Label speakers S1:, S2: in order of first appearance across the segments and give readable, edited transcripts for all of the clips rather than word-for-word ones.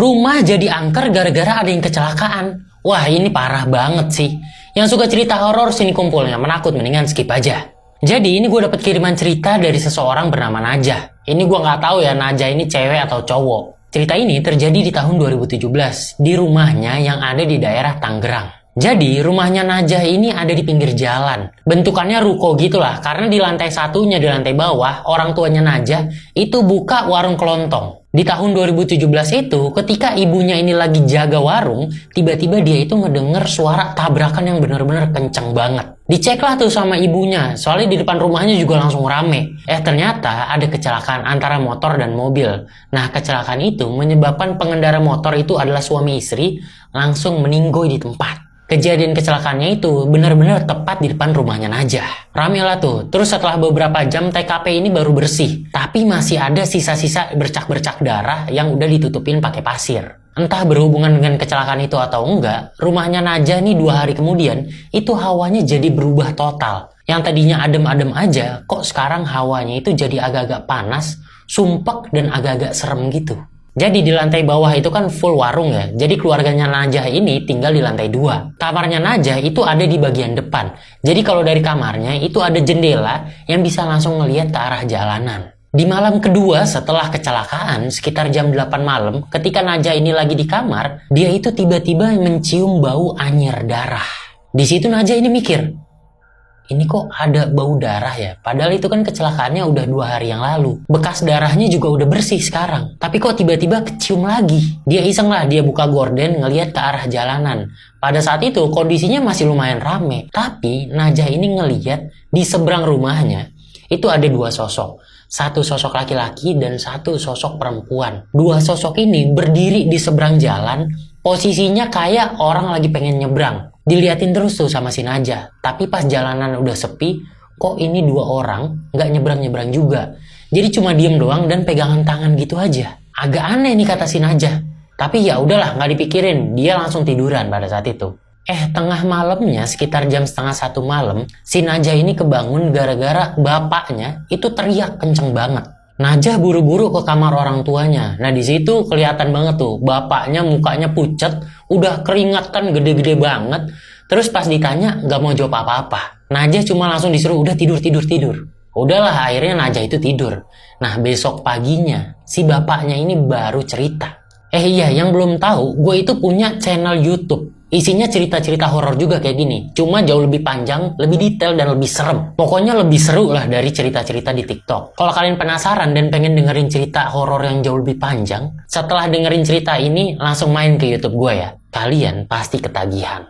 S1: Rumah jadi angker gara-gara ada yang kecelakaan. Wah, ini parah banget sih. Yang suka cerita horor sini kumpulnya, menakut mendingan skip aja. Jadi ini gue dapet kiriman cerita dari seseorang bernama Najah. Ini gue nggak tahu ya Najah ini cewek atau cowok. Cerita ini terjadi di tahun 2017 di rumahnya yang ada di daerah Tangerang. Jadi rumahnya Najah ini ada di pinggir jalan. Bentukannya ruko gitulah, karena di lantai satunya, di lantai bawah, orang tuanya Najah itu buka warung kelontong. Di tahun 2017 itu, ketika ibunya ini lagi jaga warung, tiba-tiba dia itu ngedenger suara tabrakan yang bener-bener kenceng banget. Diceklah tuh sama ibunya, soalnya di depan rumahnya juga langsung rame. Ternyata ada kecelakaan antara motor dan mobil. Nah, kecelakaan itu menyebabkan pengendara motor itu adalah suami istri langsung meninggoy di tempat. Kejadian kecelakaannya itu benar-benar tepat di depan rumahnya Najah. Rame lah tuh. Terus setelah beberapa jam TKP ini baru bersih. Tapi masih ada sisa-sisa bercak-bercak darah yang udah ditutupin pakai pasir. Entah berhubungan dengan kecelakaan itu atau enggak, rumahnya Najah nih 2 hari kemudian, itu hawanya jadi berubah total. Yang tadinya adem-adem aja, kok sekarang hawanya itu jadi agak-agak panas, sumpek dan agak-agak serem gitu. Jadi di lantai bawah itu kan full warung ya. Jadi keluarganya Najah ini tinggal di lantai 2. Kamarnya Najah itu ada di bagian depan. Jadi kalau dari kamarnya itu ada jendela yang bisa langsung ngelihat ke arah jalanan. Di malam kedua setelah kecelakaan, sekitar jam 8 malam, ketika Najah ini lagi di kamar, dia itu tiba-tiba mencium bau anyir darah. Di situ Najah ini mikir, ini kok ada bau darah ya? Padahal itu kan kecelakaannya udah 2 hari yang lalu. Bekas darahnya juga udah bersih sekarang. Tapi kok tiba-tiba kecium lagi? Dia iseng lah, dia buka gorden ngelihat ke arah jalanan. Pada saat itu kondisinya masih lumayan rame. Tapi Najah ini ngelihat di seberang rumahnya itu ada 2 sosok. 1 sosok laki-laki dan 1 sosok perempuan. 2 sosok ini berdiri di seberang jalan. Posisinya kayak orang lagi pengen nyebrang. Diliatin terus tuh sama si Najah. Tapi pas jalanan udah sepi, kok ini 2 orang nggak nyebrang-nyebrang juga. Jadi cuma diem doang dan pegangan tangan gitu aja. Agak aneh nih kata si Najah. Tapi ya udahlah, nggak dipikirin. Dia langsung tiduran pada saat itu. Tengah malamnya sekitar jam setengah 1 malam, si Najah ini kebangun gara-gara bapaknya itu teriak kenceng banget. Najah buru-buru ke kamar orang tuanya. Nah di situ kelihatan banget tuh bapaknya mukanya pucat, udah keringatan gede-gede banget. Terus pas ditanya nggak mau jawab apa-apa. Najah cuma langsung disuruh udah tidur. Udahlah akhirnya Najah itu tidur. Nah besok paginya si bapaknya ini baru cerita. Iya yang belum tahu, gue itu punya channel YouTube. Isinya cerita-cerita horor juga kayak gini. Cuma jauh lebih panjang, lebih detail, dan lebih serem. Pokoknya lebih seru lah dari cerita-cerita di TikTok. Kalau kalian penasaran dan pengen dengerin cerita horor yang jauh lebih panjang, setelah dengerin cerita ini, langsung main ke YouTube gue ya. Kalian pasti ketagihan.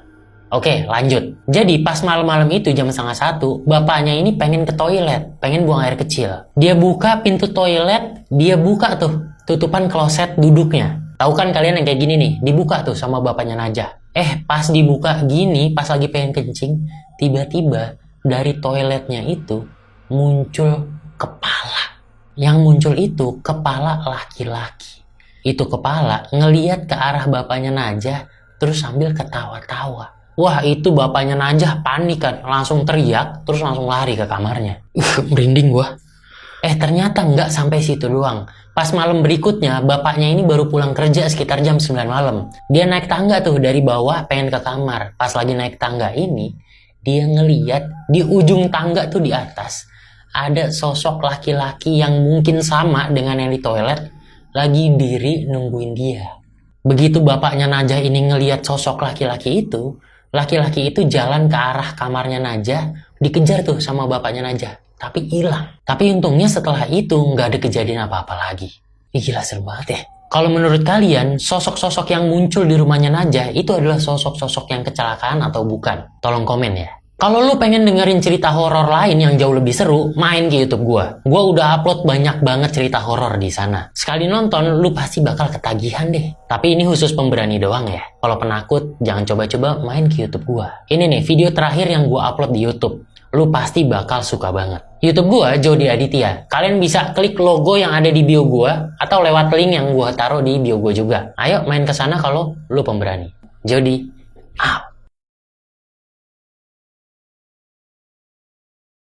S1: Oke, lanjut. Jadi pas malam-malam itu jam setengah 1, bapaknya ini pengen ke toilet, pengen buang air kecil. Dia buka pintu toilet, dia buka tuh tutupan kloset duduknya. Tahu kan kalian yang kayak gini nih, dibuka tuh sama bapaknya Najah. Pas dibuka gini, pas lagi pengen kencing, tiba-tiba dari toiletnya itu muncul kepala. Yang muncul itu kepala laki-laki. Itu kepala ngeliat ke arah bapaknya Najah, terus sambil ketawa-tawa. Wah itu bapaknya Najah panik kan, langsung teriak, terus langsung lari ke kamarnya. Merinding gua. Ternyata nggak sampai situ doang. Pas malam berikutnya, bapaknya ini baru pulang kerja sekitar jam 9 malam. Dia naik tangga tuh dari bawah pengen ke kamar. Pas lagi naik tangga ini, dia ngeliat di ujung tangga tuh di atas. Ada sosok laki-laki yang mungkin sama dengan yang di toilet, lagi diri nungguin dia. Begitu bapaknya Najah ini ngeliat sosok laki-laki itu jalan ke arah kamarnya Najah, dikejar tuh sama bapaknya Najah. Tapi hilang. Tapi untungnya setelah itu nggak ada kejadian apa-apa lagi. Gila serem banget ya. Kalau menurut kalian, sosok-sosok yang muncul di rumahnya Najah itu adalah sosok-sosok yang kecelakaan atau bukan? Tolong komen ya. Kalau lu pengen dengerin cerita horor lain yang jauh lebih seru, main ke YouTube gua. Gua udah upload banyak banget cerita horor di sana. Sekali nonton, lu pasti bakal ketagihan deh. Tapi ini khusus pemberani doang ya. Kalau penakut, jangan coba-coba main ke YouTube gua. Ini nih video terakhir yang gua upload di YouTube. Lu pasti bakal suka banget. YouTube gua Jody Aditya. Kalian bisa klik logo yang ada di bio gua atau lewat link yang gua taruh di bio gua juga. Ayo main ke sana kalau lu pemberani. Jody out.